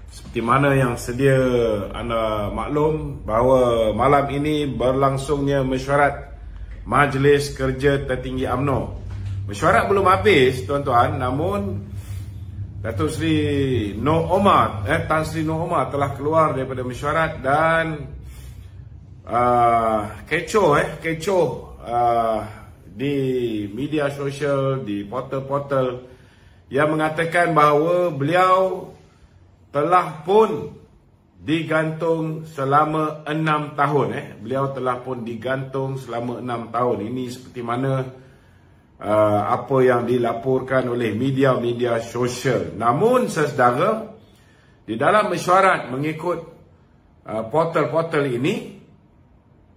Seperti mana yang sedia anda maklum bahawa malam ini berlangsungnya mesyuarat Majlis Kerja Tertinggi UMNO. Mesyuarat belum habis tuan-tuan, namun Datuk Seri Noh Omar, Tan Sri Noh Omar telah keluar daripada mesyuarat dan kecoh di media sosial, di portal-portal yang mengatakan bahawa beliau telah pun digantung selama 6 tahun. Beliau telah pun digantung selama 6 tahun. Ini seperti mana apa yang dilaporkan oleh media-media sosial. Namun saudara, di dalam mesyuarat mengikut portal-portal ini,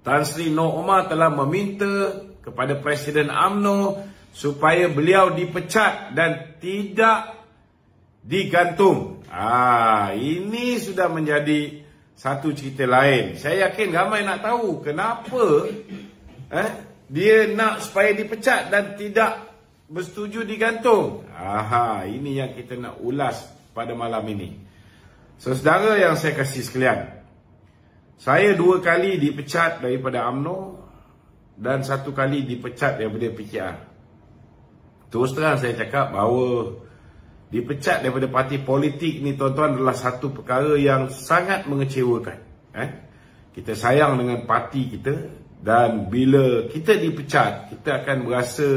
Tan Sri Noh Omar telah meminta kepada Presiden UMNO supaya beliau dipecat dan tidak digantung. Ini sudah menjadi satu cerita lain. Saya yakin ramai nak tahu kenapa dia nak supaya dipecat dan tidak bersetuju digantung. Ini yang kita nak ulas pada malam ini. Saudara yang saya kasih sekalian, saya 2 kali dipecat daripada UMNO dan 1 kali dipecat daripada PKR. Terus terang saya cakap bahawa dipecat daripada parti politik ni tuan-tuan adalah satu perkara yang sangat mengecewakan. Kita sayang dengan parti kita dan bila kita dipecat, kita akan berasa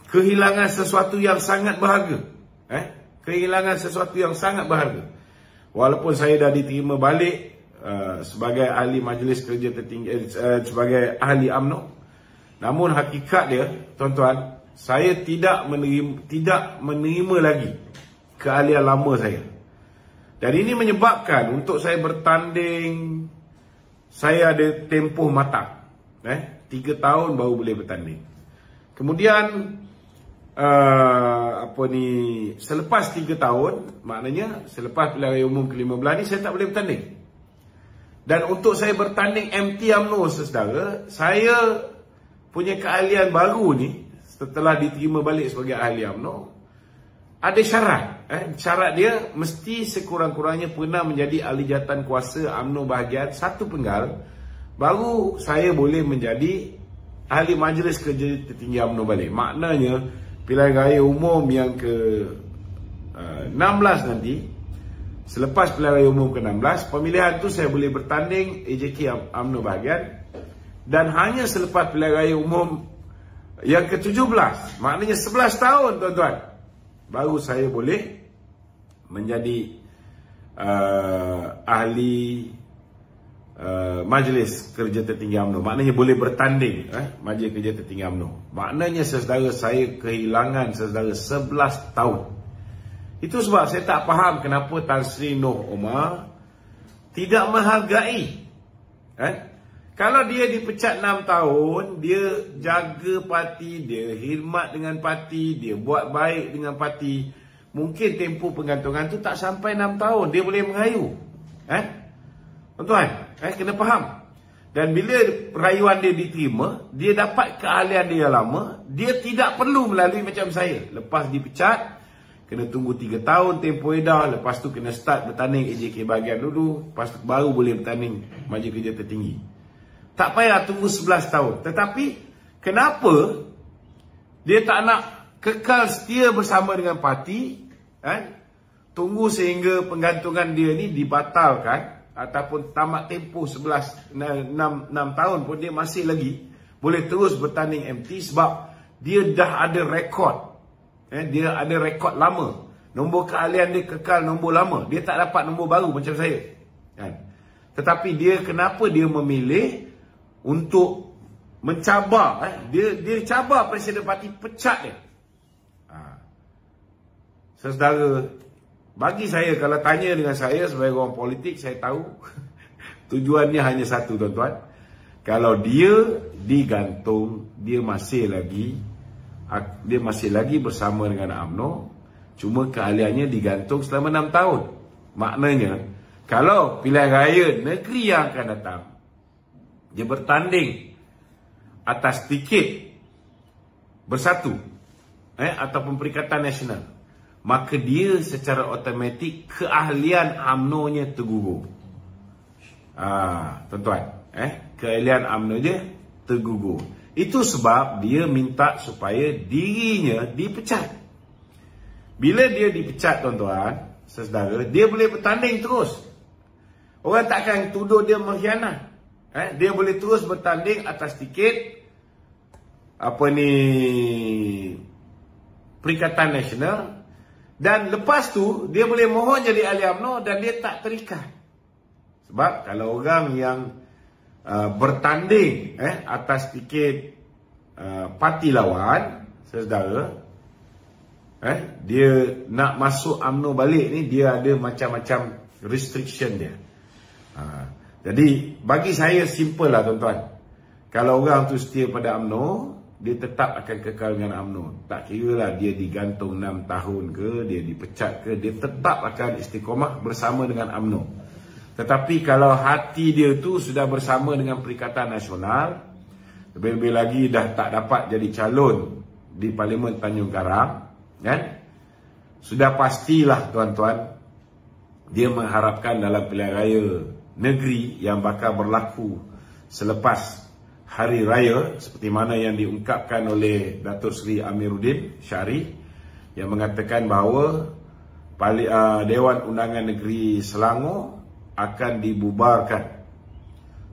kehilangan sesuatu yang sangat berharga. Kehilangan sesuatu yang sangat berharga. Walaupun saya dah diterima balik sebagai ahli Majlis Kerja Tertinggi, sebagai ahli UMNO, namun hakikat dia tuan-tuan, saya tidak menerima lagi keahlian lama saya. Dan ini menyebabkan untuk saya bertanding, saya ada tempoh matang. 3 tahun baru boleh bertanding. Kemudian selepas 3 tahun, maknanya selepas pilihan raya umum ke-15 ni saya tak boleh bertanding. Dan untuk saya bertanding MT UMNO saudara, saya punya keahlian baru ni setelah diterima balik sebagai ahli UMNO, ada syarat. Syarat dia mesti sekurang-kurangnya pernah menjadi ahli jawatan kuasa UMNO bahagian 1 Penggal, baru saya boleh menjadi ahli Majlis Kerja Tertinggi UMNO balik. Maknanya pilihan raya umum yang ke-16 nanti, selepas pilihan raya umum ke-16, pemilihan tu saya boleh bertanding AJK UMNO bahagian, dan hanya selepas pilihan raya umum yang ke-17, maknanya 11 tahun tuan-tuan, baru saya boleh menjadi ahli Majlis Kerja Tertinggi UMNO. Maknanya boleh bertanding Majlis Kerja Tertinggi UMNO. Maknanya saudara, saya kehilangan saudara 11 tahun. Itu sebab saya tak faham kenapa Tan Sri Noh Omar tidak menghargai. Kalau dia dipecat 6 tahun, dia jaga parti, dia khidmat dengan parti, dia buat baik dengan parti, mungkin tempoh penggantungan tu tak sampai 6 tahun, dia boleh mengayu. Tuan-tuan, kena faham. Dan bila rayuan dia diterima, dia dapat keahlian dia yang lama, dia tidak perlu melalui macam saya. Lepas dipecat, kena tunggu 3 tahun tempoh edah, lepas tu kena start bertanding AJK bahagian dulu, lepas tu baru boleh bertanding Majlis Kerja Tertinggi. Tak payah tunggu 11 tahun. Tetapi kenapa dia tak nak kekal setia bersama dengan parti, tunggu sehingga penggantungan dia ni dibatalkan ataupun tamat tempoh 6 tahun pun dia masih lagi boleh terus bertanding MT, sebab dia dah ada rekod. Dia ada rekod lama. Nombor keahlian dia kekal nombor lama. Dia tak dapat nombor baru macam saya. Tetapi kenapa dia memilih untuk mencabar, dia cabar Presiden Parti, pecat dia. Saudara, bagi saya, kalau tanya dengan saya sebagai orang politik, saya tahu tujuannya hanya satu tuan-tuan. Kalau dia digantung, dia masih lagi bersama dengan UMNO, cuma keahliannya digantung selama 6 tahun. Maknanya kalau pilihan raya negeri yang akan datang, dia bertanding atas tiket bersatu ataupun Perikatan Nasional, maka dia secara automatik keahlian UMNO-nya tergugur. Tuan-tuan, keahlian UMNO-nya tergugur. Itu sebab dia minta supaya dirinya dipecat. Bila dia dipecat, tuan-tuan, saudara, dia boleh bertanding terus. Orang takkan tuduh dia mengkhianat. Dia boleh terus bertanding atas tiket Perikatan Nasional, dan lepas tu dia boleh mohon jadi ahli UMNO dan dia tak terikat. Sebab kalau orang yang bertanding atas tiket parti lawan, saudara, dia nak masuk UMNO balik ni, dia ada macam-macam restriction dia. Jadi bagi saya simple lah, tuan-tuan. Kalau orang tu setia pada UMNO, dia tetap akan kekal dengan UMNO. Tak kira lah dia digantung 6 tahun ke, dia dipecat ke, dia tetap akan istiqomah bersama dengan UMNO. Tetapi kalau hati dia tu sudah bersama dengan Perikatan Nasional, lebih-lebih lagi dah tak dapat jadi calon di Parlimen Tanjung Karang, sudah pastilah, tuan-tuan, dia mengharapkan dalam pilihan raya negeri yang bakal berlaku selepas Hari Raya, seperti mana yang diungkapkan oleh Datuk Seri Amiruddin Syarif, yang mengatakan bahawa Dewan Undangan Negeri Selangor akan dibubarkan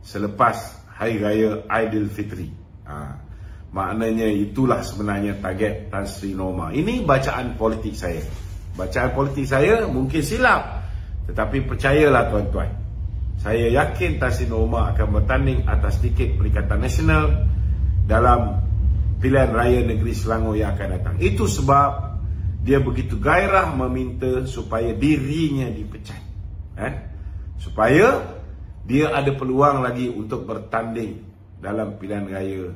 selepas Hari Raya Aidilfitri. Maknanya itulah sebenarnya target Tan Sri Norma. Ini bacaan politik saya. Bacaan politik saya mungkin silap, tetapi percayalah, tuan-tuan, saya yakin Tan Sri Norma akan bertanding atas tiket Perikatan Nasional dalam pilihan raya negeri Selangor yang akan datang. Itu sebab dia begitu gairah meminta supaya dirinya dipecat, supaya dia ada peluang lagi untuk bertanding dalam pilihan raya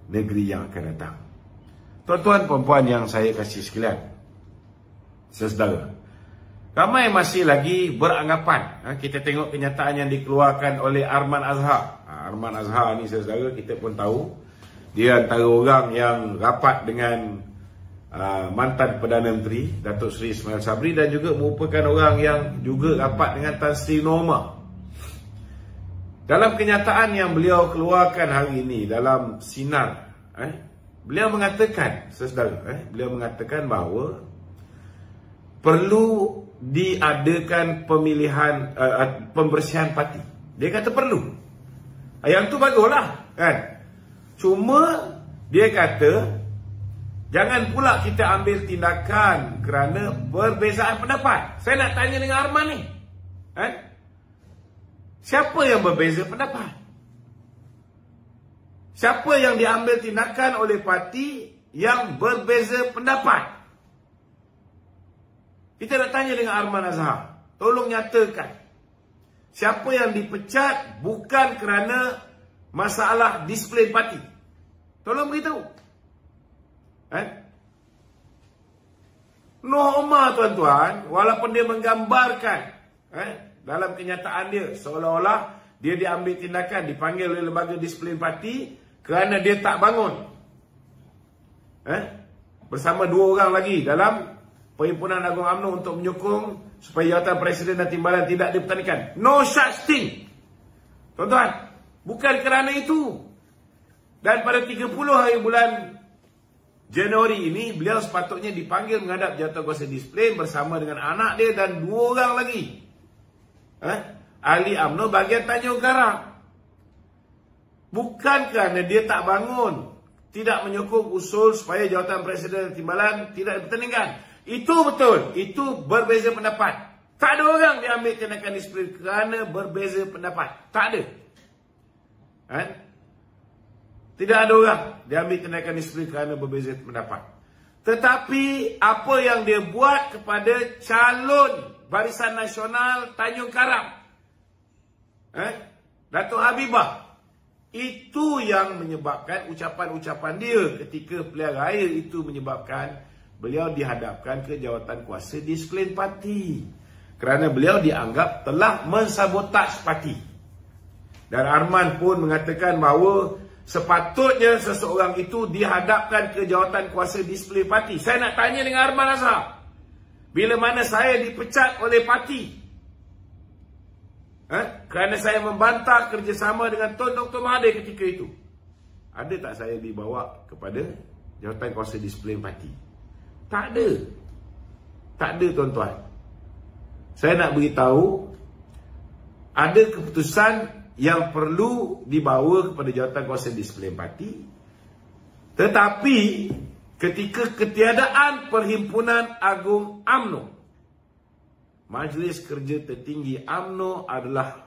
negeri yang akan datang. Tuan-tuan, puan-puan yang saya kasih sekalian, saudara, ramai masih lagi beranggapan. Kita tengok kenyataan yang dikeluarkan oleh Arman Azhar. Arman Azhar ni, saudara, kita pun tahu dia antara orang yang rapat dengan mantan Perdana Menteri Datuk Seri Ismail Sabri, dan juga merupakan orang yang juga rapat dengan Tan Sri Norma. Dalam kenyataan yang beliau keluarkan hari ini dalam Sinar, beliau mengatakan, saudara, beliau mengatakan bahawa perlu diadakan pemilihan pembersihan parti. Dia kata perlu. Yang tu baguslah, kan? Cuma dia kata jangan pula kita ambil tindakan kerana perbezaan pendapat. Saya nak tanya dengan Arman ni, siapa yang berbeza pendapat? Siapa yang diambil tindakan oleh parti yang berbeza pendapat? Kita nak tanya dengan Arman Azhar. Tolong nyatakan, siapa yang dipecat bukan kerana masalah disiplin parti? Tolong beritahu. Norma, tuan-tuan, walaupun dia menggambarkan dalam kenyataan dia seolah-olah dia diambil tindakan, dipanggil oleh lembaga disiplin parti kerana dia tak bangun bersama 2 orang lagi dalam Perhimpunan Agung UMNO untuk menyokong supaya jawatan Presiden dan Timbalan tidak dipertandingkan. No such thing, tuan-tuan. Bukan kerana itu. Dan pada 30 hari bulan Januari ini, beliau sepatutnya dipanggil menghadap Jawatankuasa Disiplin bersama dengan anak dia dan 2 orang lagi, ahli UMNO bahagian Tanjung Karang. Bukan kerana dia tak bangun, tidak menyokong usul supaya jawatan Presiden dan Timbalan tidak dipertandingkan. Itu betul, itu berbeza pendapat. Tak ada orang diambil tindakan disiplin kerana berbeza pendapat. Tak ada. Tidak ada orang diambil tindakan disiplin kerana berbeza pendapat. Tetapi apa yang dia buat kepada calon Barisan Nasional Tanjung Karang, Datuk Habibah, itu yang menyebabkan ucapan-ucapan dia ketika pilihan raya itu, menyebabkan beliau dihadapkan ke Jawatankuasa Disiplin Parti kerana beliau dianggap telah mensabotase parti. Dan Arman pun mengatakan bahawa sepatutnya seseorang itu dihadapkan ke Jawatankuasa Disiplin Parti. Saya nak tanya dengan Arman Azhar, Bila mana saya dipecat oleh parti kerana saya membantah kerjasama dengan Tun Dr. Mahathir ketika itu, ada tak saya dibawa kepada Jawatan Kuasa Disiplin Parti? Tak ada. Tak ada, tuan-tuan. Saya nak beritahu, ada keputusan yang perlu dibawa kepada Jawatan Kuasa Disiplin Parti, tetapi ketika ketiadaan Perhimpunan Agung UMNO, Majlis Kerja Tertinggi UMNO adalah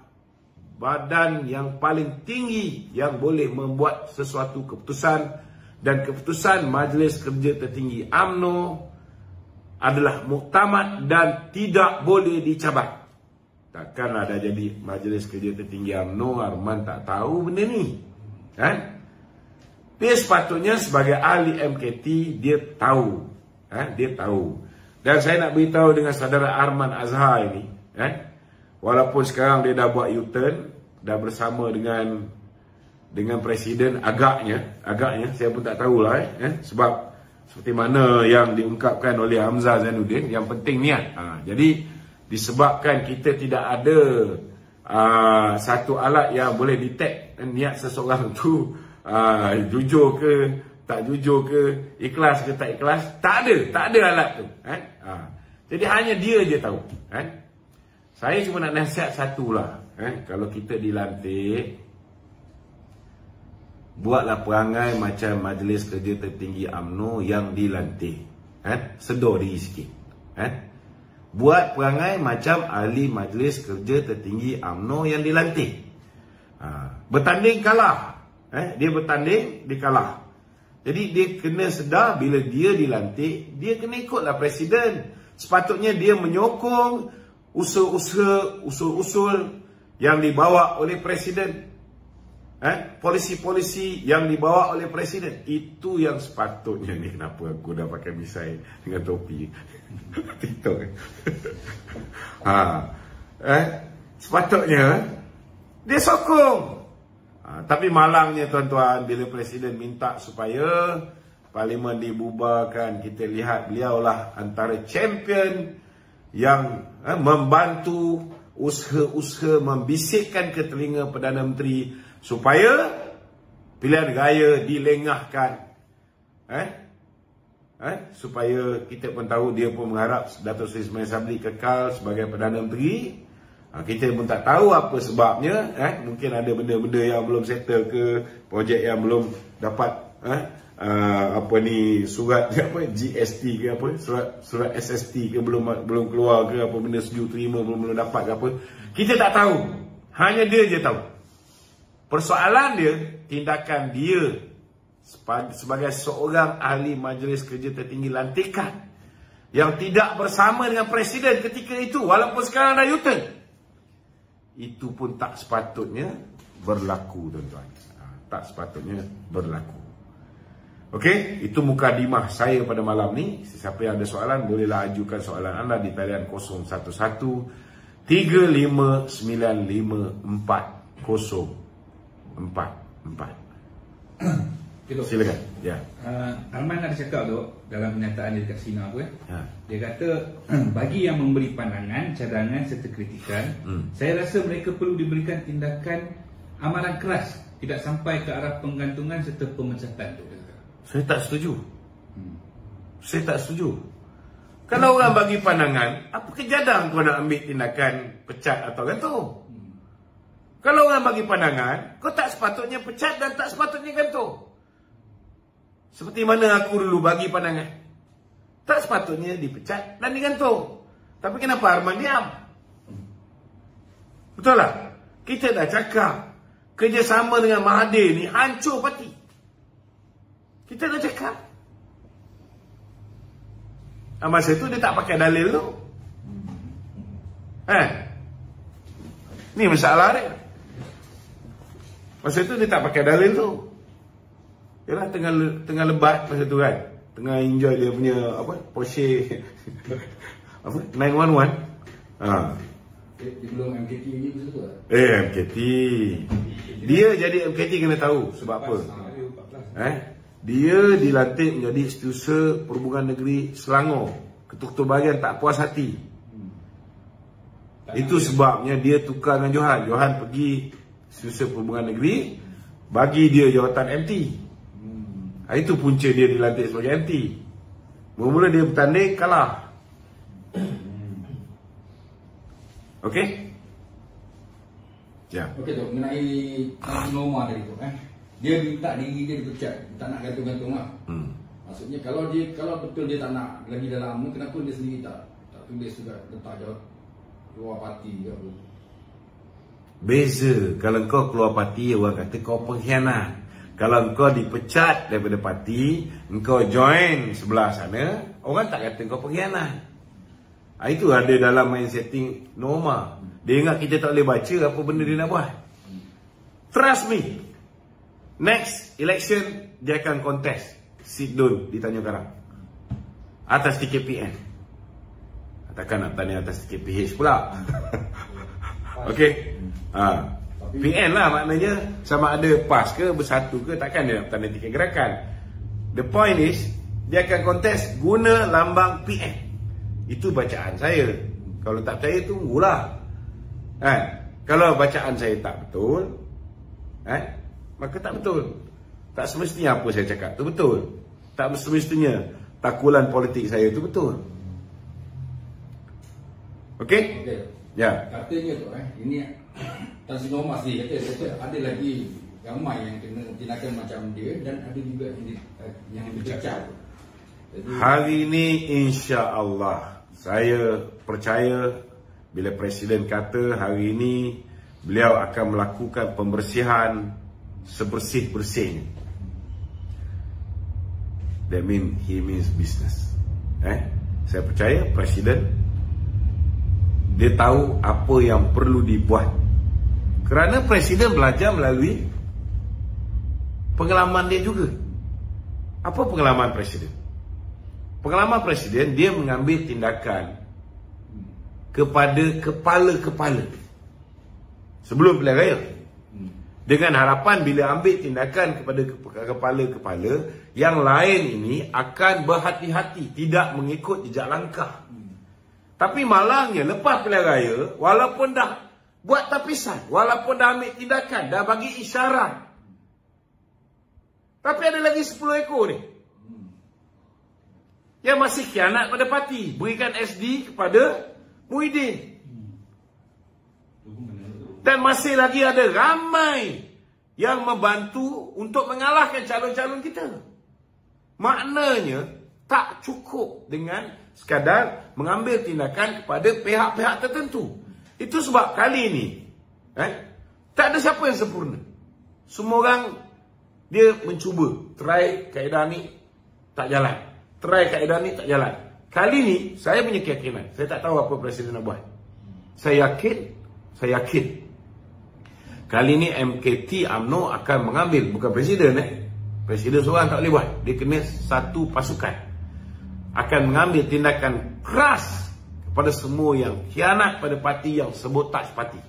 badan yang paling tinggi yang boleh membuat sesuatu keputusan, dan keputusan Majlis Kerja Tertinggi UMNO adalah muktamad dan tidak boleh dicabut. Takkanlah dah jadi Majlis Kerja Tertinggi UMNO, Arman tak tahu benda ni, kan? Dia sepatutnya sebagai ahli MKT dia tahu, dia tahu. Dan saya nak beritahu dengan saudara Arman Azhar ini, walaupun sekarang dia dah buat U-turn, dah bersama dengan Presiden, agaknya saya pun tak tahulah, sebab seperti mana yang diungkapkan oleh Hamzah Zainuddin, yang penting niat. Jadi disebabkan kita tidak ada satu alat yang boleh detect niat seseorang tu jujur ke tak jujur ke, ikhlas ke tak ikhlas, tak ada alat tu, jadi hanya dia je tahu, Saya cuma nak nasihat satulah, kalau kita dilantik, buatlah perangai macam Majlis Kerja Tertinggi UMNO yang dilantik, sedar diri sikit, buat perangai macam ahli Majlis Kerja Tertinggi UMNO yang dilantik. Bertanding kalah, dia bertanding, dia kalah. Jadi dia kena sedar bila dia dilantik, dia kena ikutlah Presiden. Sepatutnya dia menyokong usul-usul yang dibawa oleh Presiden, polisi-polisi yang dibawa oleh Presiden. Itu yang sepatutnya. Ni kenapa aku dah pakai misai dengan topi TikTok. Sepatutnya dia sokong. Tapi malangnya, tuan-tuan, bila Presiden minta supaya Parlimen dibubarkan, kita lihat beliaulah antara champion yang membantu usaha-usaha membisikkan ke telinga Perdana Menteri supaya pilihan raya dilengahkan, supaya kita pun tahu dia pun mengharap Datuk Seri Ismail Sabri kekal sebagai Perdana Menteri. Kita pun tak tahu apa sebabnya, mungkin ada benda-benda yang belum settle ke, projek yang belum dapat surat GST ke apa, surat SST ke belum keluar ke, apa benda setuju terima belum dapat ke apa. Kita tak tahu. Hanya dia je tahu. Persoalan dia, tindakan dia sebagai seorang ahli Majlis Kerja Tertinggi lantikan yang tidak bersama dengan Presiden ketika itu, walaupun sekarang dah U-turn, itu pun tak sepatutnya berlaku, tuan-tuan. Tak sepatutnya berlaku. Okey, itu mukadimah saya pada malam ni. Siapa yang ada soalan, bolehlah ajukan soalan anda di talian 011 3595 4044. Silakan. Ya. Arman ada cakap tu dalam pernyataan dia dekat Sina tu, dia kata bagi yang memberi pandangan, cadangan serta kritikan, saya rasa mereka perlu diberikan tindakan amaran keras, tidak sampai ke arah penggantungan serta pemecatan tu. Saya tak setuju. Saya tak setuju. Kalau orang bagi pandangan, apa kejadian kau nak ambil tindakan pecat atau gantung? Kalau orang bagi pandangan, kau tak sepatutnya pecat dan tak sepatutnya gantung. Seperti mana aku dulu bagi pandangan, tak sepatutnya dipecat dan digantung. Tapi kenapa Arman diam? Betul tak? Kita dah cakap kerjasama dengan Mahathir ni hancur parti. Kita dah cakap. Masa itu dia tak pakai dalil tu. Ni masalah dia. Masa itu dia tak pakai dalil tu. Yalah, tengah lebat masa tu kan, tengah enjoy dia punya Porsche 911. Dia belum MKT lagi masa tu lah. MKT. Dia jadi MKT kena tahu sebab apa. Dia dilantik menjadi Setiausaha Perhubungan Negeri Selangor ketua-ketua bahagian tak puas hati. Itu sebabnya dia tukar dengan Johan. Johan pergi Susah Perhubungan Negeri, bagi dia jawatan MT. Itu punca dia dilantik sebagai MT. Mula-mula dia bertanding, kalah. Okey? Ya. Okey tu, mengenai norma tadi tu, dia minta diri dia dipecat, tak nak gantung-gantung lah. Maksudnya kalau betul dia tak nak lagi dalam UMNO, kenapa dia sendiri tak tulis juga letak jawab keluar parti ke apa? Beza. Kalau kau keluar parti, orang kata kau pengkhianat. Kalau kau dipecat daripada parti, kau join sebelah sana, orang tak kata kau pengkhianat. Itu ada dalam main setting norma. Dia ingat kita tak boleh baca apa benda dia nak buat. Trust me. Next election, dia akan contest Sit Dun di Tanjung Karang atas tiket PN. Takkan nak tanya atas tiket PH pula. Okey. PN lah maknanya, sama ada PAS ke bersatu ke, takkan dia nak tanda tiket gerakan. The point is, dia akan kontes guna lambang PN. Itu bacaan saya. Kalau tak percaya, tunggulah. Kalau bacaan saya tak betul, maka tak betul. Tak semestinya apa saya cakap tu betul. Tak semestinya takulan politik saya tu betul. Okey? Ya. Katanya tu ini Tan Sri Norma sendiri kata ada lagi ramai yang kena tindakan macam dia, dan ada juga yang dipecat. Hari ini insya-Allah saya percaya bila Presiden kata hari ini beliau akan melakukan pembersihan sebersih-bersihnya. That means he means business. Saya percaya Presiden dia tahu apa yang perlu dibuat. Kerana Presiden belajar melalui pengalaman dia juga. Apa pengalaman Presiden? Pengalaman Presiden, dia mengambil tindakan kepada kepala-kepala sebelum pilihan raya, dengan harapan bila ambil tindakan kepada kepala-kepala yang lain ini akan berhati-hati, tidak mengikut jejak langkah. Tapi malangnya lepas pilihan raya, walaupun dah buat tapisan, walaupun dah ambil tindakan, dah bagi isyarat, tapi ada lagi 10 ekor ni yang masih khianat pada parti, berikan SD kepada Muhyiddin. Dan masih lagi ada ramai yang membantu untuk mengalahkan calon-calon kita. Maknanya tak cukup dengan sekadar mengambil tindakan kepada pihak-pihak tertentu. Itu sebab kali ini tak ada siapa yang sempurna. Semua orang dia mencuba, try kaedah ni tak jalan, try kaedah ni tak jalan. Kali ni saya punya keyakinan, saya tak tahu apa Presiden nak buat. Saya yakin kali ni MKT UMNO akan mengambil, bukan Presiden Presiden seorang tak boleh buat, dia kena satu pasukan, akan mengambil tindakan keras kepada semua yang khianat pada parti, yang sabotaj parti.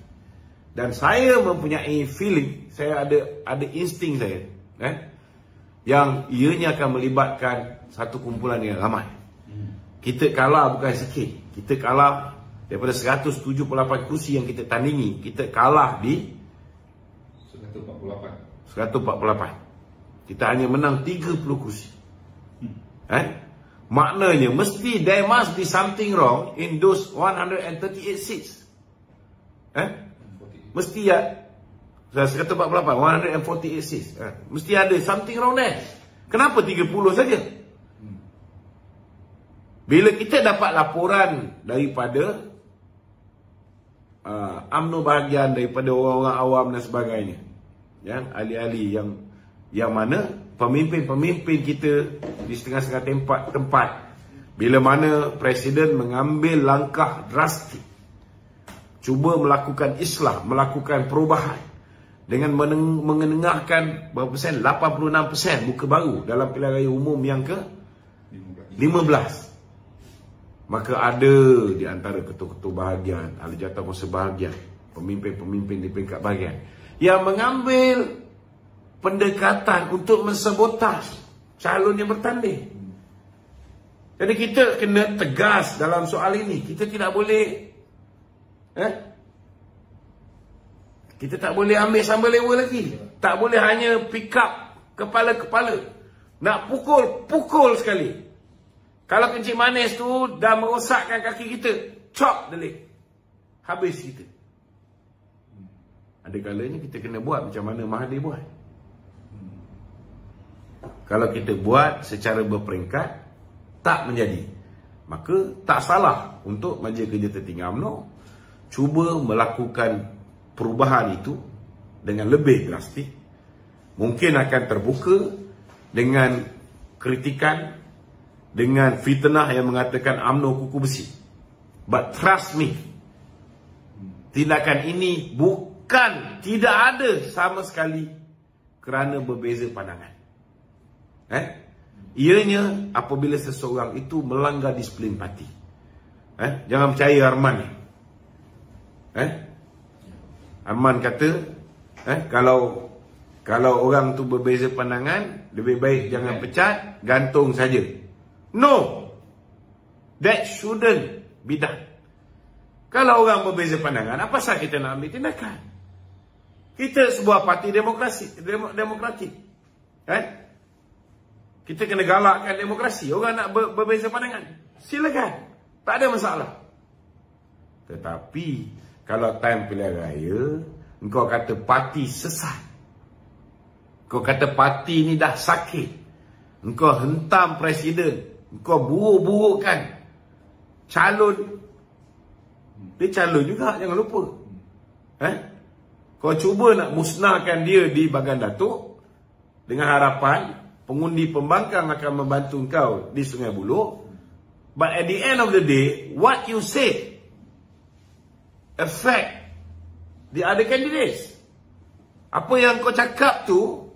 Dan saya mempunyai feeling, saya ada insting saya, yang ianya akan melibatkan satu kumpulan yang ramai. Kita kalah bukan sikit, kita kalah daripada 178 kursi yang kita tandingi, kita kalah di 148. Kita hanya menang 30 kursi. Maknanya mesti there must be something wrong in those 138 seats. Mesti ya 148, 148 seats. Mesti ada something wrong there. Kenapa 30 saja? Bila kita dapat laporan daripada UMNO bahagian, daripada orang-orang awam dan sebagainya, ahli-ahli yang mana pemimpin-pemimpin kita di setengah-setengah tempat, bila mana Presiden mengambil langkah drastik, cuba melakukan islah, melakukan perubahan dengan mengenengahkan berapa persen, 86% muka baru dalam pilihan raya umum yang ke 15. Maka ada di antara ketua-ketua bahagian, ahli jawatankuasa bahagian, pemimpin-pemimpin di peringkat bahagian yang mengambil pendekatan untuk mensabotaj calon yang bertanding. Jadi kita kena tegas dalam soal ini. Kita tidak boleh kita tak boleh ambil sambal lewa lagi. Tak boleh hanya pick up kepala-kepala. Nak pukul sekali. Kalau kencing manis tu dah merosakkan kaki kita, chop delik. Habis kita. Ada kalanya kita kena buat macam mana Mahathir buat. Kalau kita buat secara berperingkat, tak menjadi. Maka tak salah untuk Majlis Kerja Tertinggi UMNO cuba melakukan perubahan itu dengan lebih drastik. Mungkin akan terbuka dengan kritikan, dengan fitnah yang mengatakan UMNO kuku besi. But trust me, tindakan ini bukan, tidak ada sama sekali kerana berbeza pandangan. Ianya apabila seseorang itu melanggar disiplin parti. Jangan percaya Arman ni. Arman kata kalau orang tu berbeza pandangan, lebih baik jangan pecat, gantung saja. No, that shouldn't be done. Kalau orang berbeza pandangan, apa pasal kita nak ambil tindakan? Kita sebuah parti demokratik. Kita kena galakkan demokrasi. Orang nak berbeza pandangan, silakan, tak ada masalah. Tetapi kalau time pilihan raya, engkau kata parti sesat, engkau kata parti ni dah sakit, engkau hentam presiden, engkau buruk-burukkan calon. Dia calon juga, jangan lupa. Kau cuba nak musnahkan dia di Bagan Datuk dengan harapan pengundi pembangkang akan membantu kau di Sungai Buloh. But at the end of the day, what you say affect the other candidates. Apa yang kau cakap tu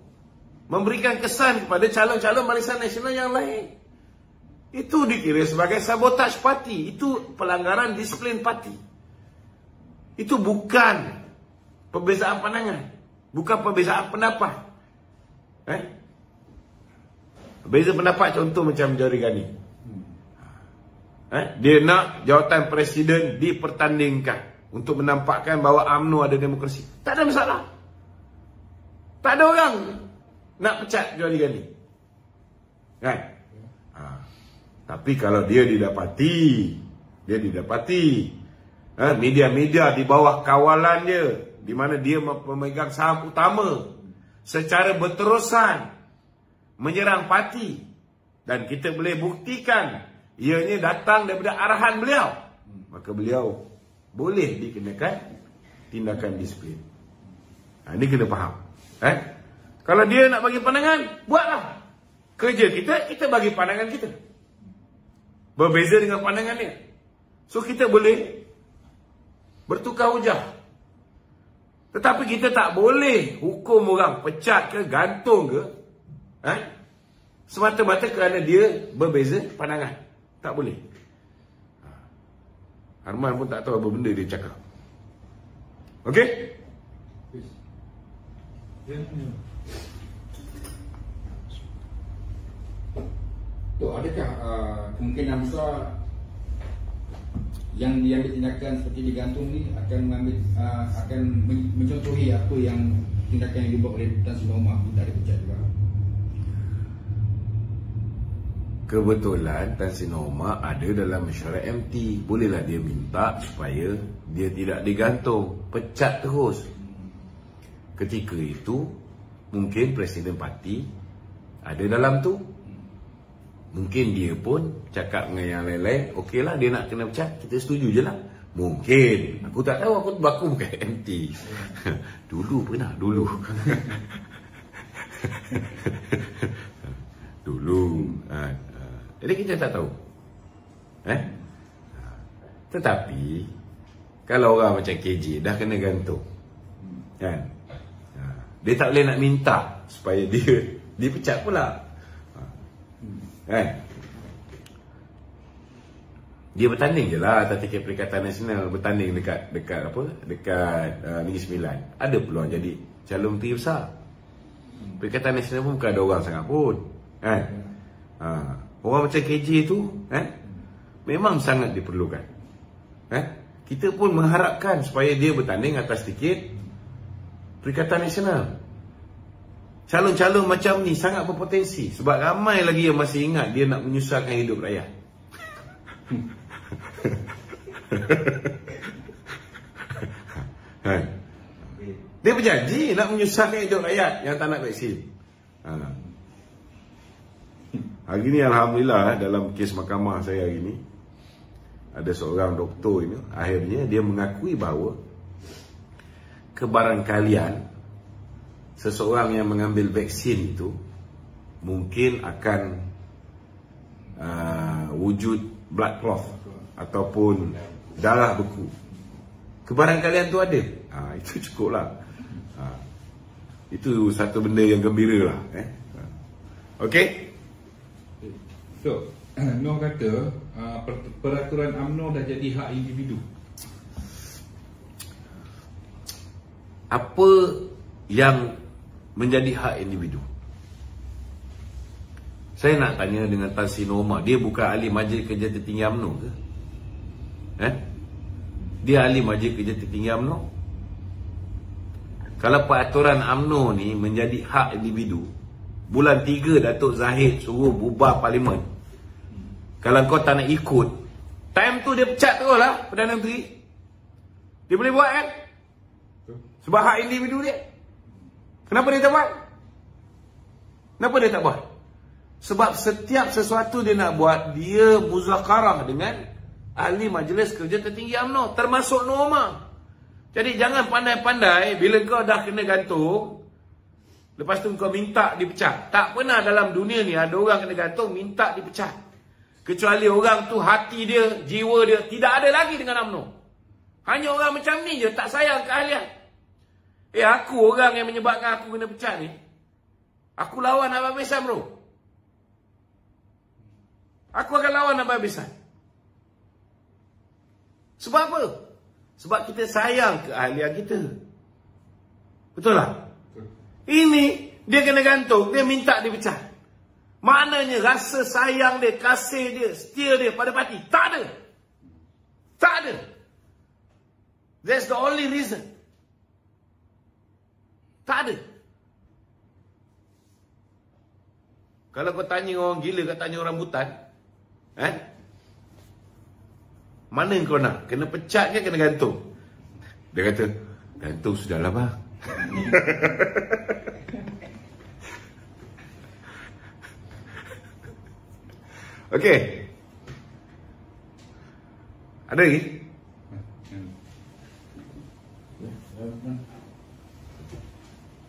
memberikan kesan kepada calon-calon Barisan Nasional yang lain. Itu dikira sebagai sabotaj parti. Itu pelanggaran disiplin parti. Itu bukan perbezaan pandangan, bukan perbezaan pendapat. Beza pendapat contoh macam Johari Ghani. Dia nak jawatan presiden dipertandingkan untuk menampakkan bahawa UMNO ada demokrasi. Tak ada masalah. Tak ada orang nak pecat Johari Ghani. Tapi kalau dia didapati media-media di bawah kawalan dia, di mana dia memegang saham utama, secara berterusan menyerang parti, dan kita boleh buktikan ianya datang daripada arahan beliau, maka beliau boleh dikenakan tindakan disiplin. Ini kena faham. Kalau dia nak bagi pandangan, buatlah. Kerja kita bagi pandangan kita, berbeza dengan pandangan dia. So kita boleh bertukar hujah. Tetapi kita tak boleh hukum orang, pecat ke, gantung ke, semata-mata kerana dia berbeza pandangan. Tak boleh. Arman pun tak tahu apa benda dia cakap. Okey? Adakah kemungkinan besar yang diambil tindakan seperti digantung ni akan mencontohi apa yang tindakan yang dibuat oleh Tan Sri Norma minta dipecat juga? Kebetulan Tan Sri Norma ada dalam mesyuarat MT. Bolehlah dia minta supaya dia tidak digantung, pecat terus. Ketika itu mungkin presiden parti ada dalam tu. Mungkin dia pun cakap dengan yang lain-lain, okeylah dia nak kena pecat, kita setuju je lah. Mungkin, aku tak tahu, aku bukan MT. Dulu pernah, dulu. Jadi kita tak tahu. Tetapi kalau orang macam KJ dah kena gantung, kan? Dia tak boleh nak minta supaya dia dipecat pula. Dia bertanding je lah atas tiket Perikatan Nasional, bertanding dekat Negeri Sembilan. Ada peluang jadi calon menteri besar. Perikatan Nasional pun bukan ada orang sangat pun, kan? Orang macam KJ tu memang sangat diperlukan. Kita pun mengharapkan supaya dia bertanding atas tiket Perikatan Nasional. Calon-calon macam ni sangat berpotensi, sebab ramai lagi yang masih ingat dia nak menyusahkan hidup rakyat. Dia berjanji nak menyusahkan hidup rakyat yang tak nak vaksin. Hari ni alhamdulillah dalam kes mahkamah saya hari ni, ada seorang doktor ini akhirnya dia mengakui bahawa kebarangkalian seseorang yang mengambil vaksin itu mungkin akan wujud blood clot ataupun darah beku. Kebarangkalian tu ada. Itu cukup lah. Itu satu benda yang gembira lah. Okey. So, Noh kata peraturan UMNO dah jadi hak individu. Apa yang menjadi hak individu? Saya nak tanya dengan Tan Sri Nur Omar. Dia bukan ahli Majlis Kerja Tertinggi UMNO ke? Dia ahli Majlis Kerja Tertinggi UMNO? Kalau peraturan UMNO ni menjadi hak individu, bulan 3 Datuk Zahid suruh bubar parlimen. Kalau kau tak nak ikut, time tu dia pecat terus lah Perdana Menteri. Dia boleh buat kan? Sebab hak individu dia. Kenapa dia tak buat? Kenapa dia tak buat? Sebab setiap sesuatu dia nak buat, dia muzakarah dengan ahli Majlis Kerja Tertinggi UMNO, termasuk Nur Omar. Jadi jangan pandai-pandai bila kau dah kena gantung, lepas tu kau minta dipecat. Tak pernah dalam dunia ni ada orang kena gantung minta dipecat, kecuali orang tu hati dia, jiwa dia tidak ada lagi dengan UMNO. Hanya orang macam ni je tak sayang keahlian. Aku orang yang menyebabkan aku kena pecat ni, aku lawan Abang Besan bro. Aku akan lawan Abang Besan. Sebab apa? Sebab kita sayang keahlian kita. Betul tak? Ini dia kena gantung, dia minta dipecat. Maknanya rasa sayang dia, kasih dia, setia dia pada parti tak ada. Tak ada. That's the only reason. Tak ada. Kalau kau tanya orang gila, kau tanya orang butan, mana kau nak? Kena pecat ke kena gantung? Dia kata, gantung sudahlah bang. Okey. Ada lagi?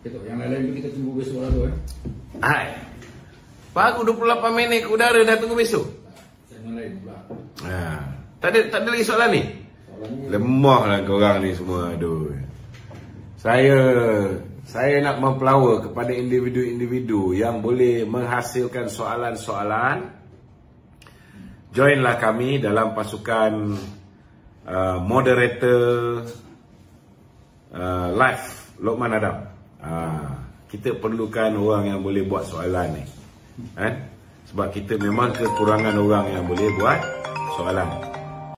Ketuk, yang lain-lain kita tunggu besok lah tu Hai. Baru 28 minit ke udara dah tunggu besok. Segmen lain pula. Tak ada lagi soalan ni? Lemah lah korang ni semua. Aduh. Saya nak mempelawa kepada individu-individu yang boleh menghasilkan soalan-soalan. Joinlah kami dalam pasukan moderator live Lokman Adam. Kita perlukan orang yang boleh buat soalan ni. Sebab kita memang kekurangan orang yang boleh buat soalan.